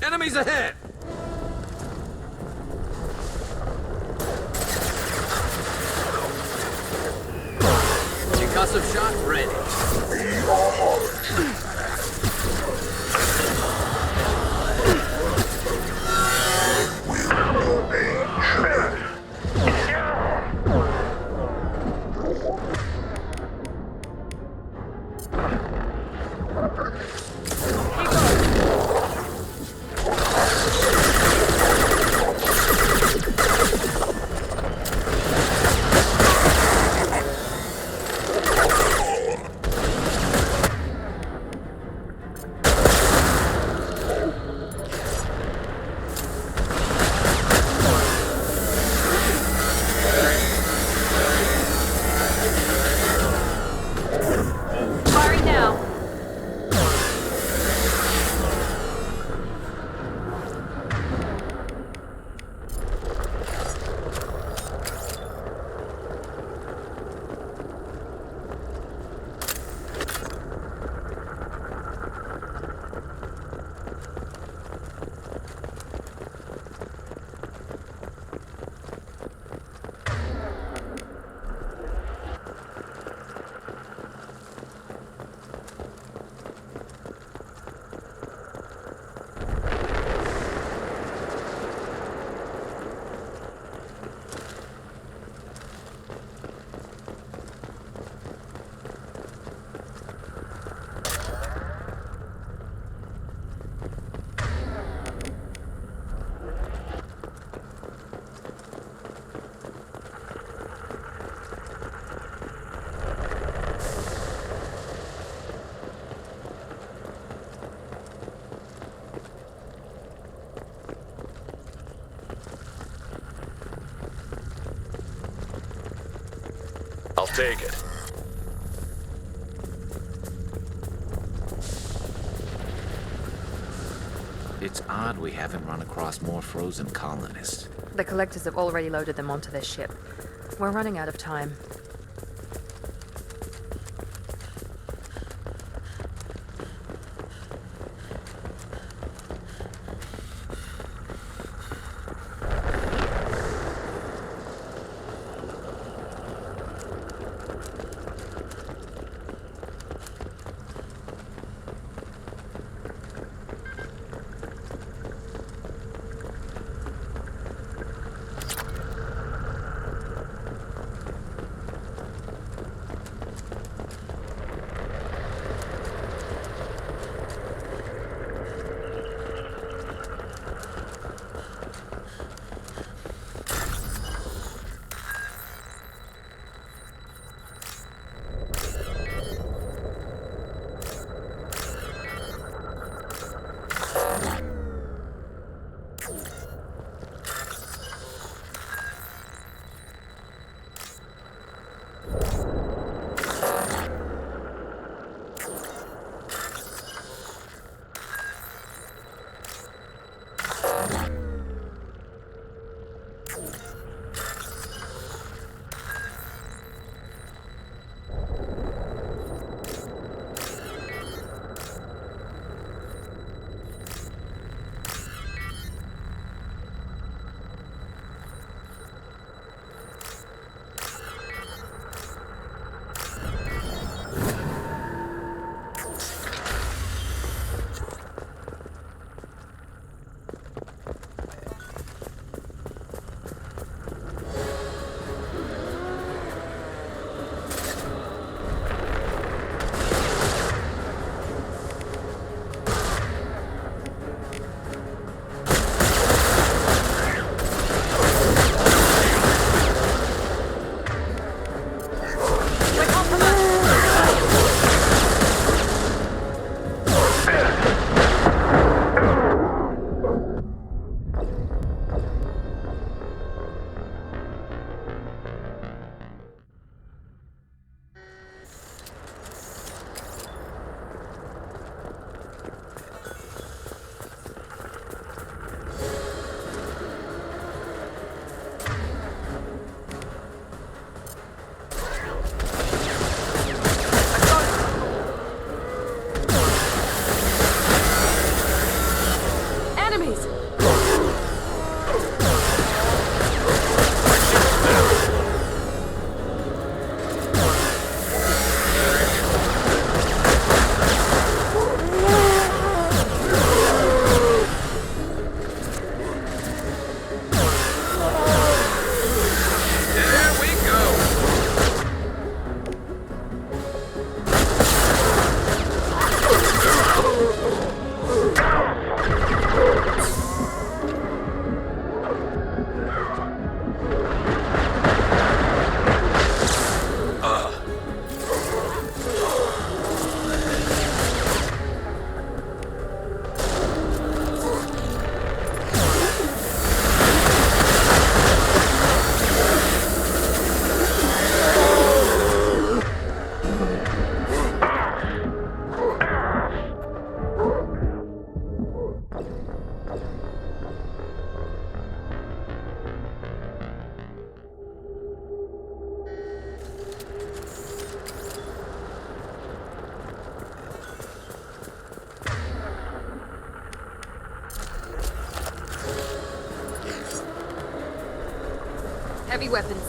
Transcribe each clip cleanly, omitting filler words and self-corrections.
Enemies ahead! Concussive shot ready. I'll take it. It's odd we haven't run across more frozen colonists. The collectors have already loaded them onto their ship. We're running out of time. Heavy weapons.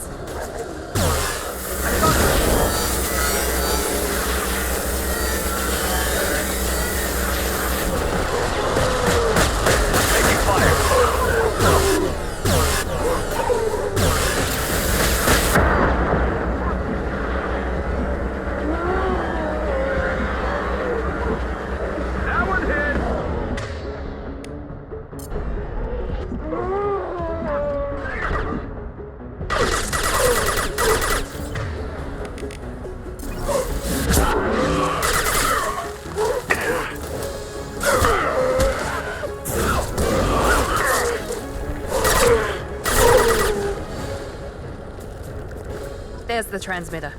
Taking fire. That one hit. There's the transmitter.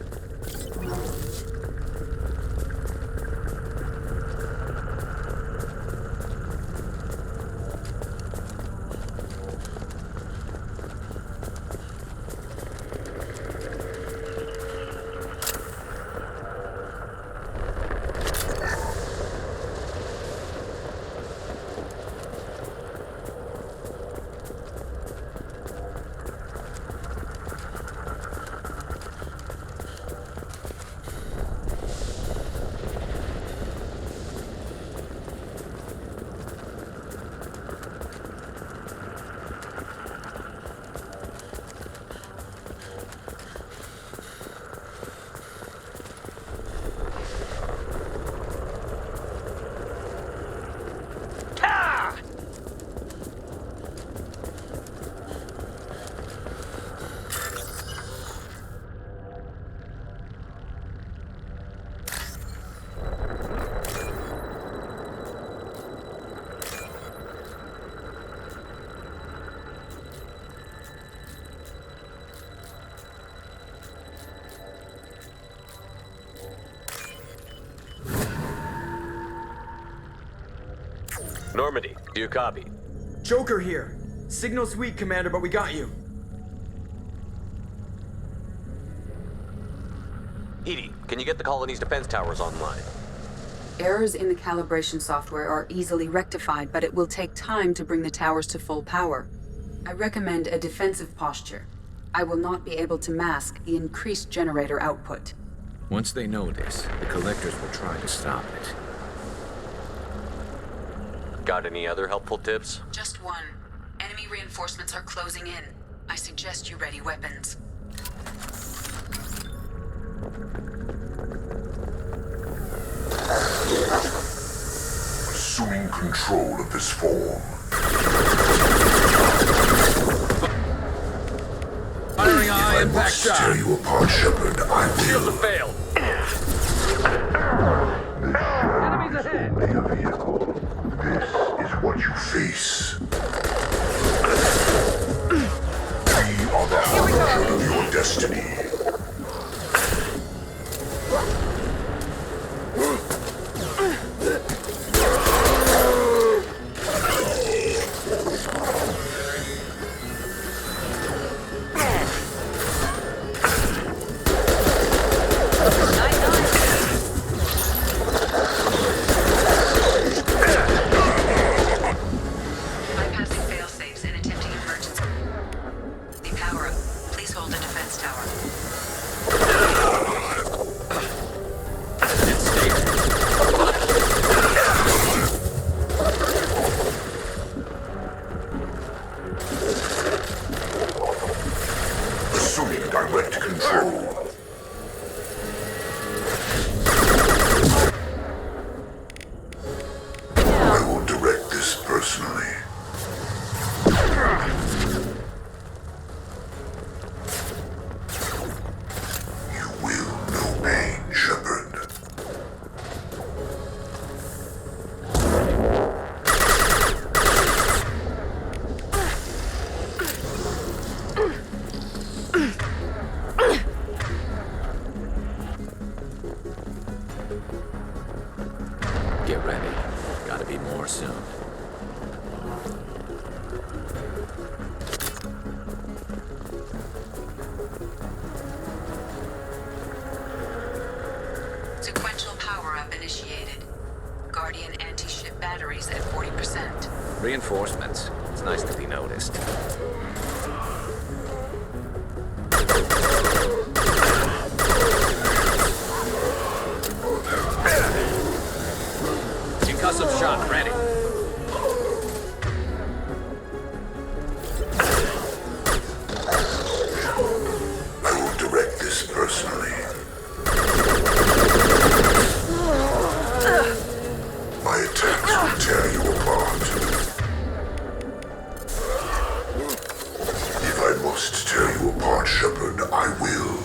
Normandy, do you copy? Joker here. Signal's weak, Commander, but we got you. Edie, can you get the colony's defense towers online? Errors in the calibration software are easily rectified, but it will take time to bring the towers to full power. I recommend a defensive posture. I will not be able to mask the increased generator output. Once they know this, the collectors will try to stop it. Got any other helpful tips? Just one. Enemy reinforcements are closing in. I suggest you ready weapons. Assuming control of this form. Firing eye If I must tear you apart, Shepard, I Shields will. have failed. Enemies ahead. Only a vehicle. This is what you face. We are the harbinger of your destiny. Bypassing failsafes and attempting emergency. Power up. Please hold the defense tower. Assuming direct control. I will direct this personally. You will know pain, Shepard. Get ready. Gotta be more soon. Sequential power-up initiated. Guardian anti-ship batteries at 40%. Reinforcements. It's nice to be noticed. Concussive shot ready. I will direct this personally. My attacks will tear you apart. If I must tear you apart, Shepard, I will.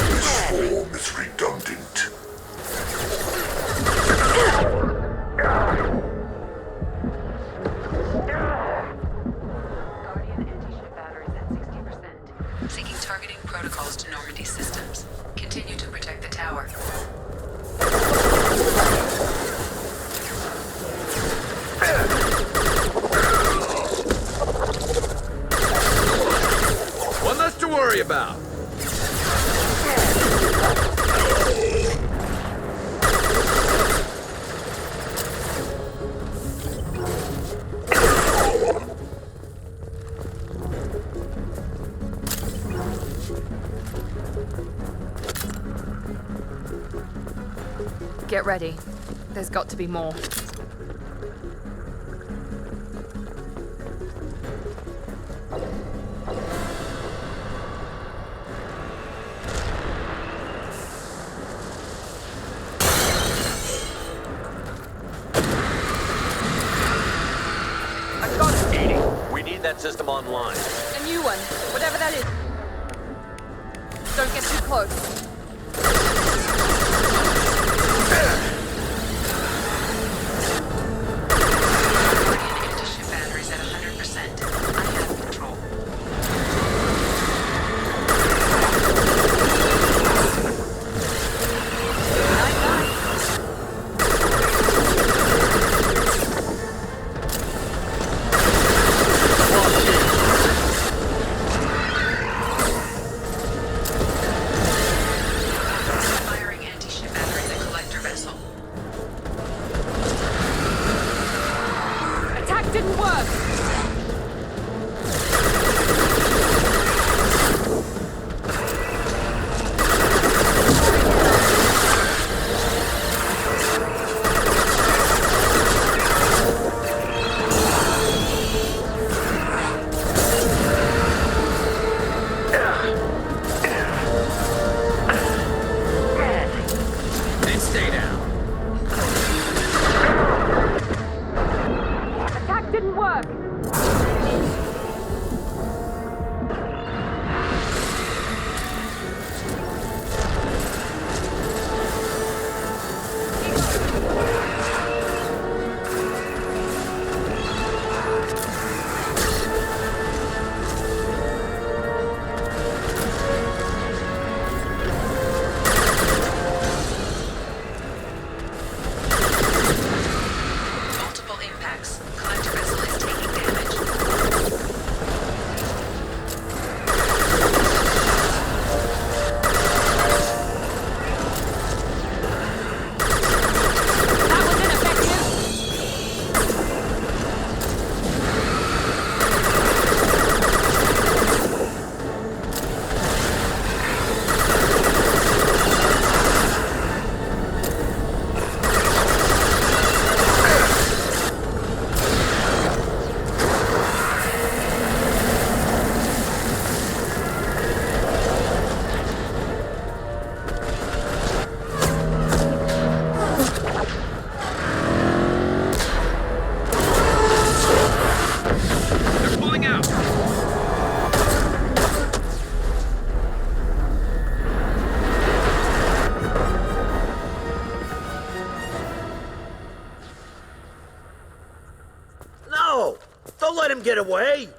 This form is redundant. Guardian anti-ship batteries at 60%. Seeking targeting protocols to Normandy systems. Continue to protect the tower. One less to worry about. Get ready. There's got to be more. I got it, Edie. We need that system online. A new one, whatever that is. Don't get too close. Guardian anti-ship batteries at 100%. I have control. Firing anti-ship batteries at collector vessel. Attack didn't work! Then stay down. Attack didn't work! Multiple impacts. Collector vessel is taking damage. That was ineffective! They're pulling out. No! Don't let him get away!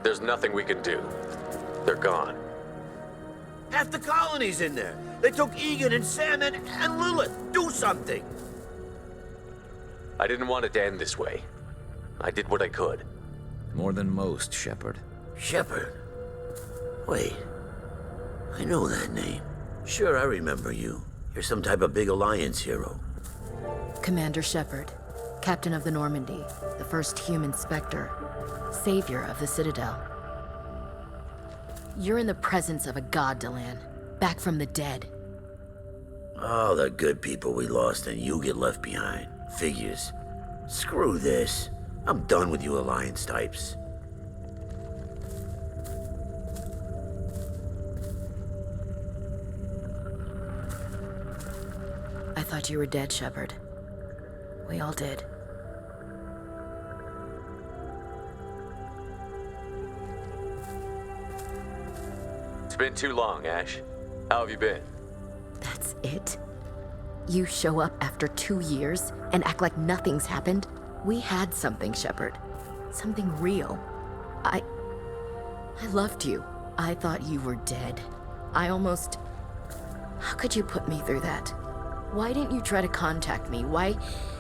There's nothing we can do. They're gone. Half the colony's in there. They took Egan and Sam and Lilith. Do something! I didn't want it to end this way. I did what I could. More than most, Shepard. Shepard. Wait. I know that name. Sure, I remember you. You're some type of big Alliance hero. Commander Shepard, Captain of the Normandy, the first human Spectre. savior of the Citadel. You're in the presence of a god, Delan, back from the dead. All the good people we lost and you get left behind. Figures. Screw this. I'm done with you Alliance types. I thought you were dead, Shepard. We all did. It's been too long, Ash. How have you been? That's it? You show up after 2 years and act like nothing's happened? We had something, Shepard. Something real. I loved you. I thought you were dead. How could you put me through that? Why didn't you try to contact me? Why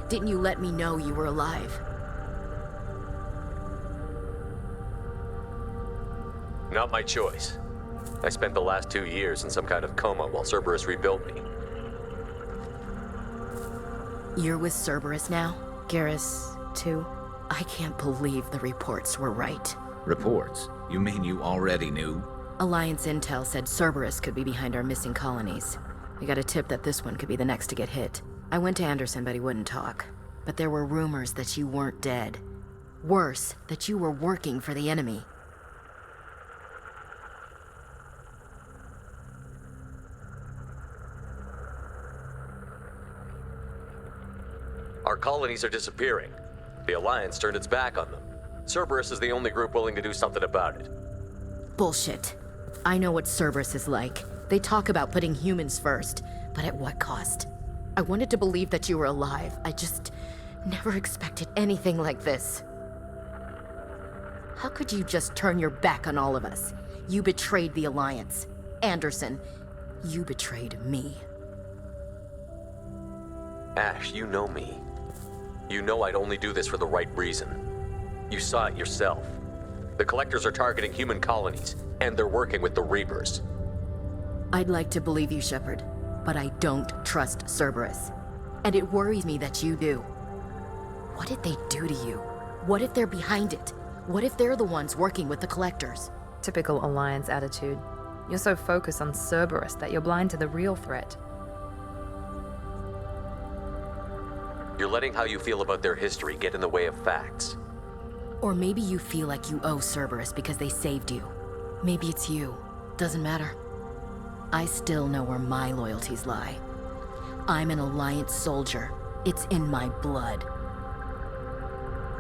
didn't you let me know you were alive? Not my choice. I spent the last 2 years in some kind of coma while Cerberus rebuilt me. You're with Cerberus now? Garrus, too? I can't believe the reports were right. Reports? You mean you already knew? Alliance intel said Cerberus could be behind our missing colonies. We got a tip that this one could be the next to get hit. I went to Anderson, but he wouldn't talk. But there were rumors that you weren't dead. Worse, that you were working for the enemy. Our colonies are disappearing. The Alliance turned its back on them. Cerberus is the only group willing to do something about it. Bullshit. I know what Cerberus is like. They talk about putting humans first, but at what cost? I wanted to believe that you were alive. I just never expected anything like this. How could you just turn your back on all of us? You betrayed the Alliance. Anderson, you betrayed me. Ash, you know me. You know I'd only do this for the right reason. You saw it yourself. The Collectors are targeting human colonies, and they're working with the Reapers. I'd like to believe you, Shepard, but I don't trust Cerberus. And it worries me that you do. What did they do to you? What if they're behind it? What if they're the ones working with the Collectors? Typical Alliance attitude. You're so focused on Cerberus that you're blind to the real threat. You're letting how you feel about their history get in the way of facts. Or maybe you feel like you owe Cerberus because they saved you. Maybe it's you. Doesn't matter. I still know where my loyalties lie. I'm an Alliance soldier. It's in my blood.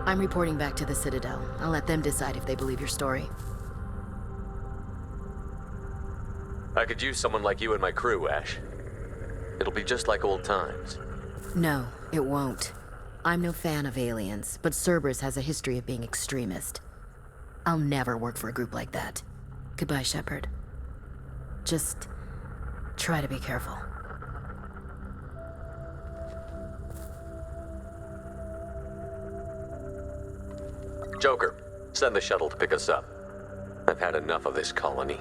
I'm reporting back to the Citadel. I'll let them decide if they believe your story. I could use someone like you in my crew, Ash. It'll be just like old times. No, it won't. I'm no fan of aliens, but Cerberus has a history of being extremist. I'll never work for a group like that. Goodbye, Shepard. Just try to be careful. Joker, send the shuttle to pick us up. I've had enough of this colony.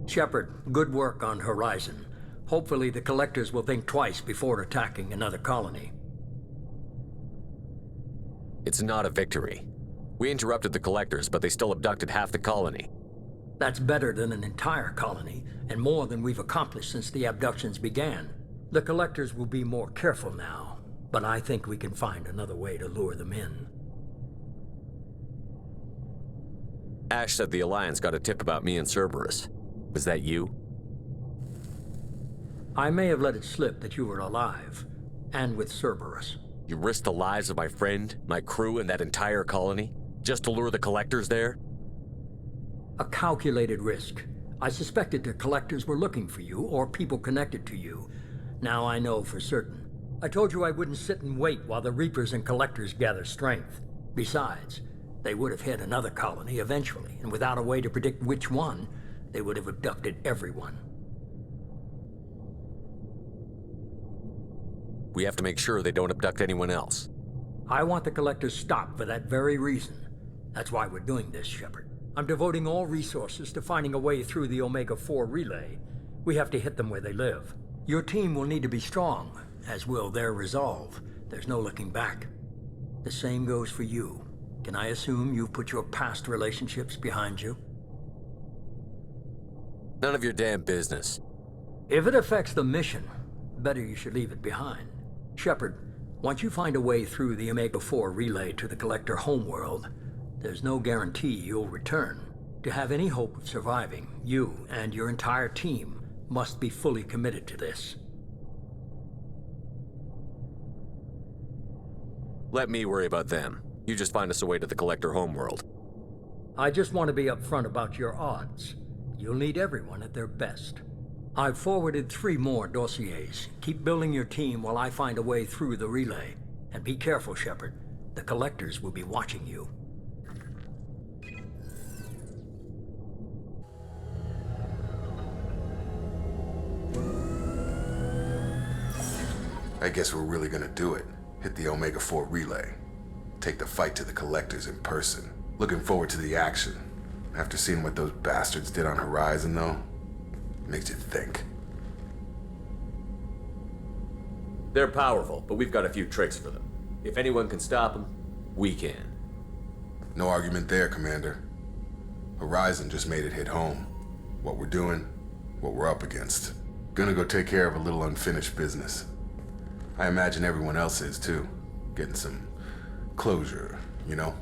Shepard, good work on Horizon. Hopefully the Collectors will think twice before attacking another colony. It's not a victory. We interrupted the Collectors, but they still abducted half the colony. That's better than an entire colony, and more than we've accomplished since the abductions began. The Collectors will be more careful now, but I think we can find another way to lure them in. Ash said the Alliance got a tip about me and Cerberus. Was that you? I may have let it slip that you were alive, and with Cerberus. You risked the lives of my friend, my crew, and that entire colony, just to lure the Collectors there? A calculated risk. I suspected the Collectors were looking for you, or people connected to you. Now I know for certain. I told you I wouldn't sit and wait while the Reapers and Collectors gather strength. Besides, they would have hit another colony eventually, and without a way to predict which one, they would have abducted everyone. We have to make sure they don't abduct anyone else. I want the Collectors stopped for that very reason. That's why we're doing this, Shepard. I'm devoting all resources to finding a way through the Omega-4 relay. We have to hit them where they live. Your team will need to be strong, as will their resolve. There's no looking back. The same goes for you. Can I assume you've put your past relationships behind you? None of your damn business. If it affects the mission, better you should leave it behind. Shepard, once you find a way through the Omega-4 relay to the Collector homeworld, there's no guarantee you'll return. To have any hope of surviving, you and your entire team must be fully committed to this. Let me worry about them. You just find us a way to the Collector homeworld. I just want to be upfront about your odds. You'll need everyone at their best. I've forwarded 3 more dossiers. Keep building your team while I find a way through the relay. And be careful, Shepard. The Collectors will be watching you. I guess we're really gonna do it. Hit the Omega-4 relay. Take the fight to the Collectors in person. Looking forward to the action. After seeing what those bastards did on Horizon, though, makes you think. They're powerful, but we've got a few tricks for them. If anyone can stop them, we can. No argument there, Commander. Horizon just made it hit home. What we're doing, what we're up against. Gonna go take care of a little unfinished business. I imagine everyone else is, too. Getting some closure, you know?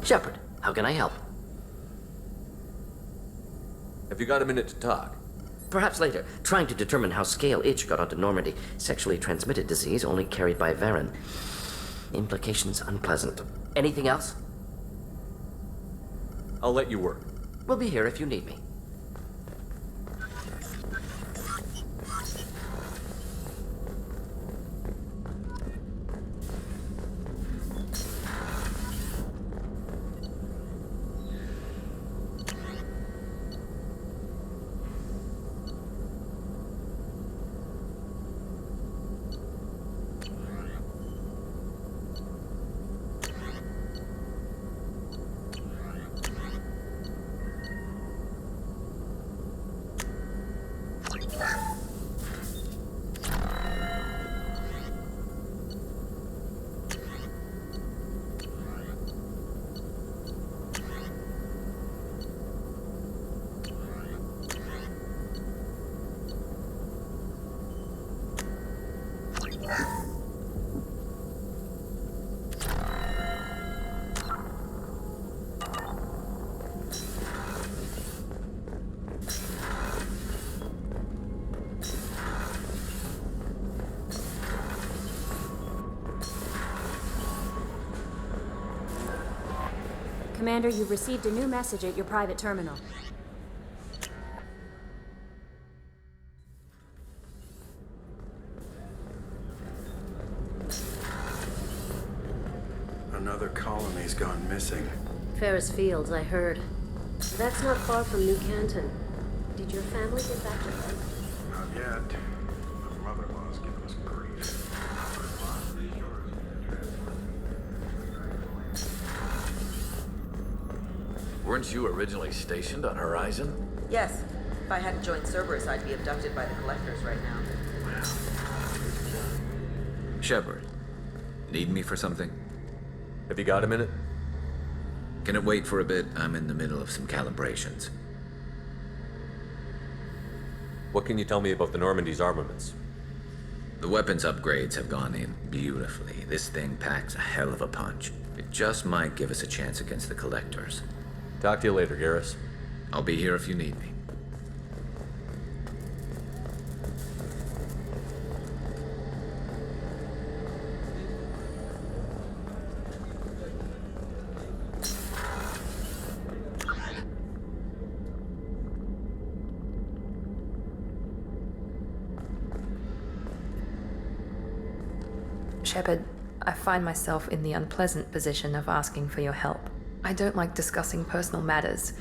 Shepard, how can I help? Have you got a minute to talk? Perhaps later. Trying to determine how Scale Itch got onto Normandy. Sexually transmitted disease only carried by Varen. Implications unpleasant. Anything else? I'll let you work. We'll be here if you need me. Commander, you've received a new message at your private terminal. Another colony's gone missing. Ferris Fields, I heard. That's not far from New Canton. Did your family get back to Earth? Not yet. My mother-in-law's giving us grief. Weren't you originally stationed on Horizon? Yes. If I hadn't joined Cerberus, I'd be abducted by the Collectors right now. Shepard, need me for something? Have you got a minute? Can it wait for a bit? I'm in the middle of some calibrations. What can you tell me about the Normandy's armaments? The weapons upgrades have gone in beautifully. This thing packs a hell of a punch. It just might give us a chance against the Collectors. Talk to you later, Garrus. I'll be here if you need me. Shepard, I find myself in the unpleasant position of asking for your help. I don't like discussing personal matters,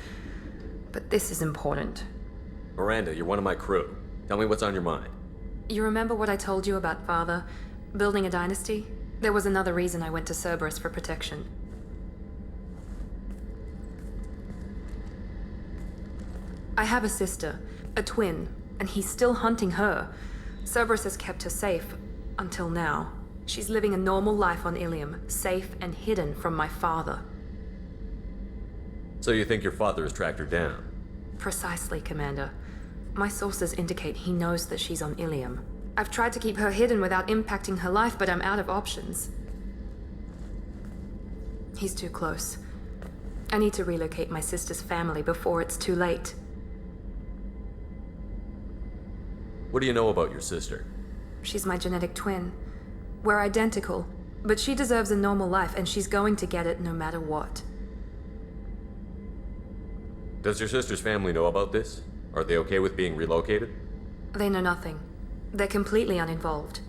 but this is important. Miranda, you're one of my crew. Tell me what's on your mind. You remember what I told you about Father? Building a dynasty? There was another reason I went to Cerberus for protection. I have a sister, a twin, and he's still hunting her. Cerberus has kept her safe, until now. She's living a normal life on Ilium, safe and hidden from my father. So you think your father has tracked her down? Precisely, Commander. My sources indicate he knows that she's on Ilium. I've tried to keep her hidden without impacting her life, but I'm out of options. He's too close. I need to relocate my sister's family before it's too late. What do you know about your sister? She's my genetic twin. We're identical, but she deserves a normal life, and she's going to get it no matter what. Does your sister's family know about this? Are they okay with being relocated? They know nothing. They're completely uninvolved.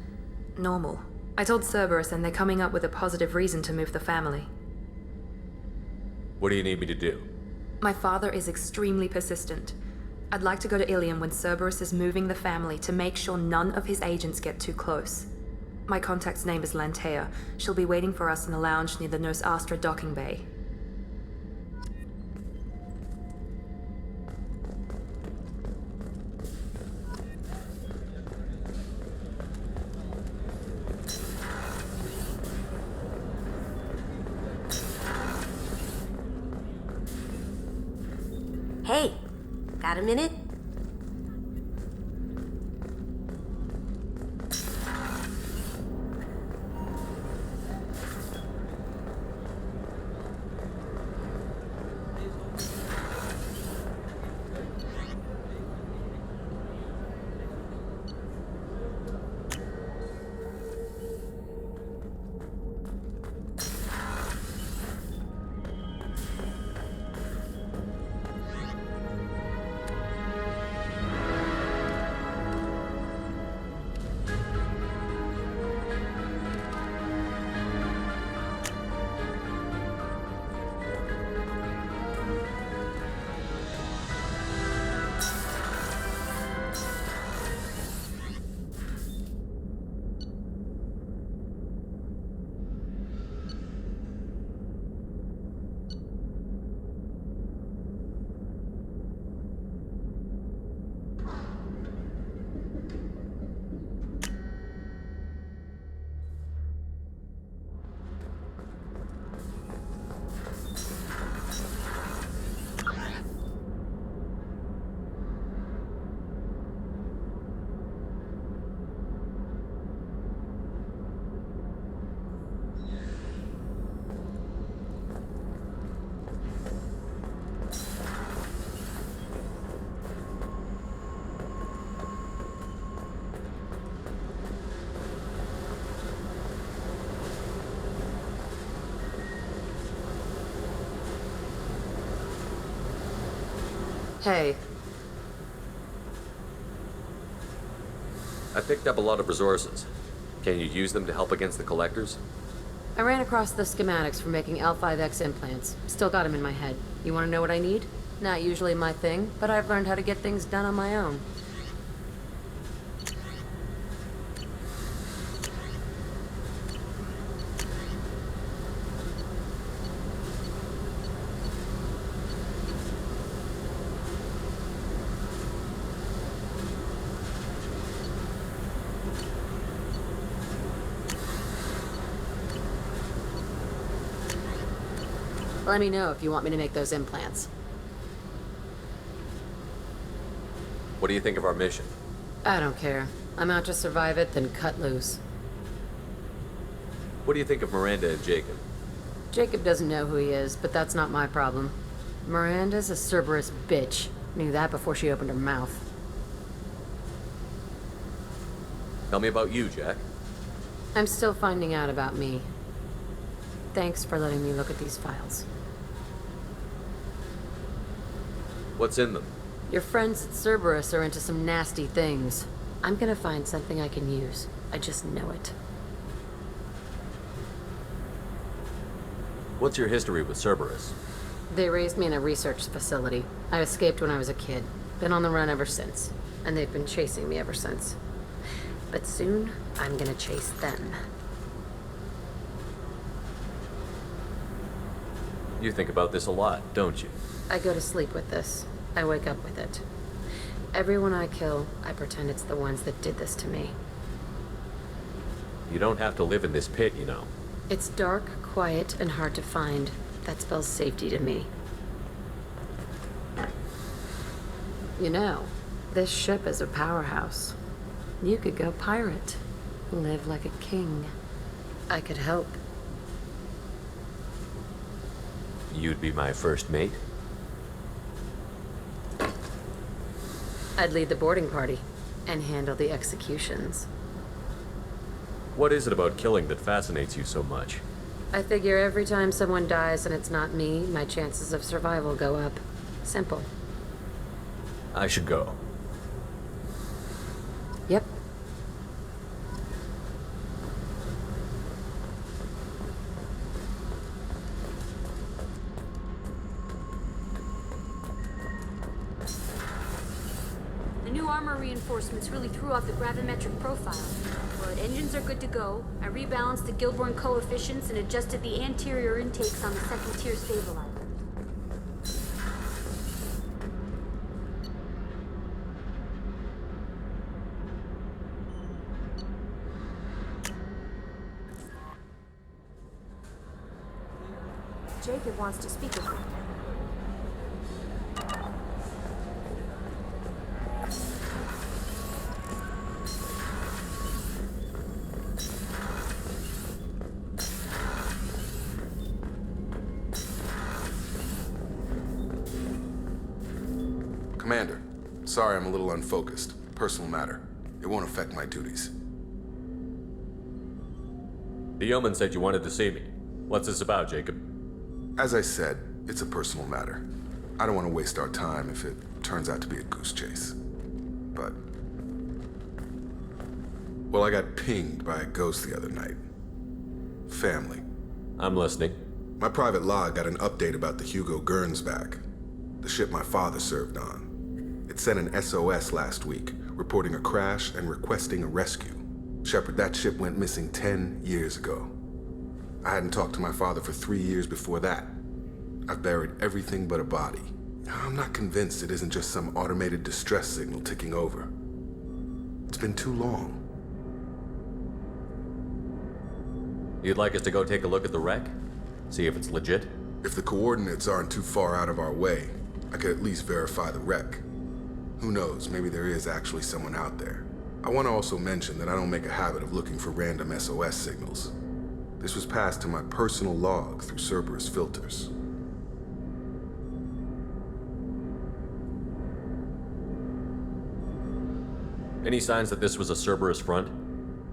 Normal. I told Cerberus, and they're coming up with a positive reason to move the family. What do you need me to do? My father is extremely persistent. I'd like to go to Ilium when Cerberus is moving the family to make sure none of his agents get too close. My contact's name is Lantea. She'll be waiting for us in a lounge near the Nos Astra docking bay. Hey, got a minute? Hey. I picked up a lot of resources. Can you use them to help against the collectors? I ran across the schematics for making L5X implants. Still got them in my head. You want to know what I need? Not usually my thing, but I've learned how to get things done on my own. Let me know if you want me to make those implants. What do you think of our mission? I don't care. I'm out to survive it, then cut loose. What do you think of Miranda and Jacob? Jacob doesn't know who he is, but that's not my problem. Miranda's a Cerberus bitch. Knew that before she opened her mouth. Tell me about you, Jack. I'm still finding out about me. Thanks for letting me look at these files. What's in them? Your friends at Cerberus are into some nasty things. I'm gonna find something I can use. I just know it. What's your history with Cerberus? They raised me in a research facility. I escaped when I was a kid. Been on the run ever since. And they've been chasing me ever since. But soon, I'm gonna chase them. You think about this a lot, don't you? I go to sleep with this. I wake up with it. Everyone I kill, I pretend it's the ones that did this to me. You don't have to live in this pit, you know. It's dark, quiet, and hard to find. That spells safety to me. You know, this ship is a powerhouse. You could go pirate. Live like a king. I could help. You'd be my first mate? I'd lead the boarding party and handle the executions. What is it about killing that fascinates you so much? I figure every time someone dies and it's not me, my chances of survival go up. Simple. I should go. Yep. The new armor reinforcements really threw off the gravimetric profile. But engines are good to go. I rebalanced the Gilborn coefficients and adjusted the anterior intakes on the second tier stabilizer. Jacob wants to speak with you. Commander, sorry I'm a little unfocused. Personal matter. It won't affect my duties. The yeoman said you wanted to see me. What's this about, Jacob? As I said, it's a personal matter. I don't want to waste our time if it turns out to be a goose chase. But... well, I got pinged by a ghost the other night. Family. I'm listening. My private log got an update about the Hugo Gernsback, the ship my father served on. It sent an SOS last week, reporting a crash and requesting a rescue. Shepard, that ship went missing 10 years ago. I hadn't talked to my father for 3 years before that. I've buried everything but a body. I'm not convinced it isn't just some automated distress signal ticking over. It's been too long. You'd like us to go take a look at the wreck? See if it's legit? If the coordinates aren't too far out of our way, I could at least verify the wreck. Who knows, maybe there is actually someone out there. I want to also mention that I don't make a habit of looking for random SOS signals. This was passed to my personal log through Cerberus filters. Any signs that this was a Cerberus front?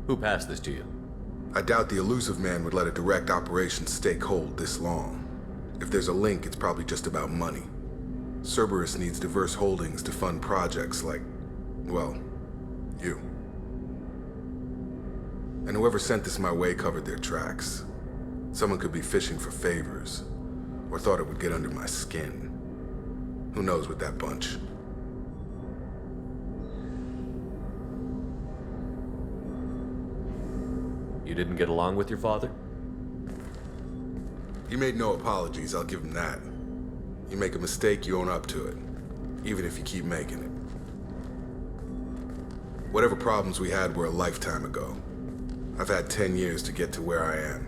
Who passed this to you? I doubt the elusive man would let a direct operations stake hold this long. If there's a link, it's probably just about money. Cerberus needs diverse holdings to fund projects like, well, you. And whoever sent this my way covered their tracks. Someone could be fishing for favors, or thought it would get under my skin. Who knows with that bunch? You didn't get along with your father? He made no apologies, I'll give him that. You make a mistake, you own up to it, even if you keep making it. Whatever problems we had were a lifetime ago. I've had 10 years to get to where I am,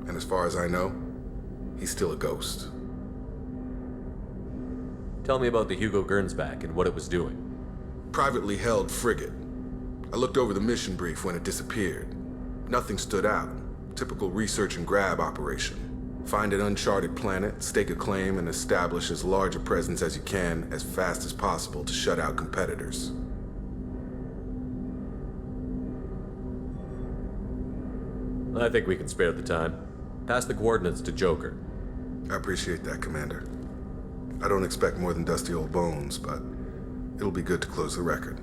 and as far as I know, he's still a ghost. Tell me about the Hugo Gernsback and what it was doing. Privately held frigate. I looked over the mission brief when it disappeared. Nothing stood out. Typical research and grab operation. Find an uncharted planet, stake a claim, and establish as large a presence as you can as fast as possible to shut out competitors. I think we can spare the time. Pass the coordinates to Joker. I appreciate that, Commander. I don't expect more than dusty old bones, but it'll be good to close the record.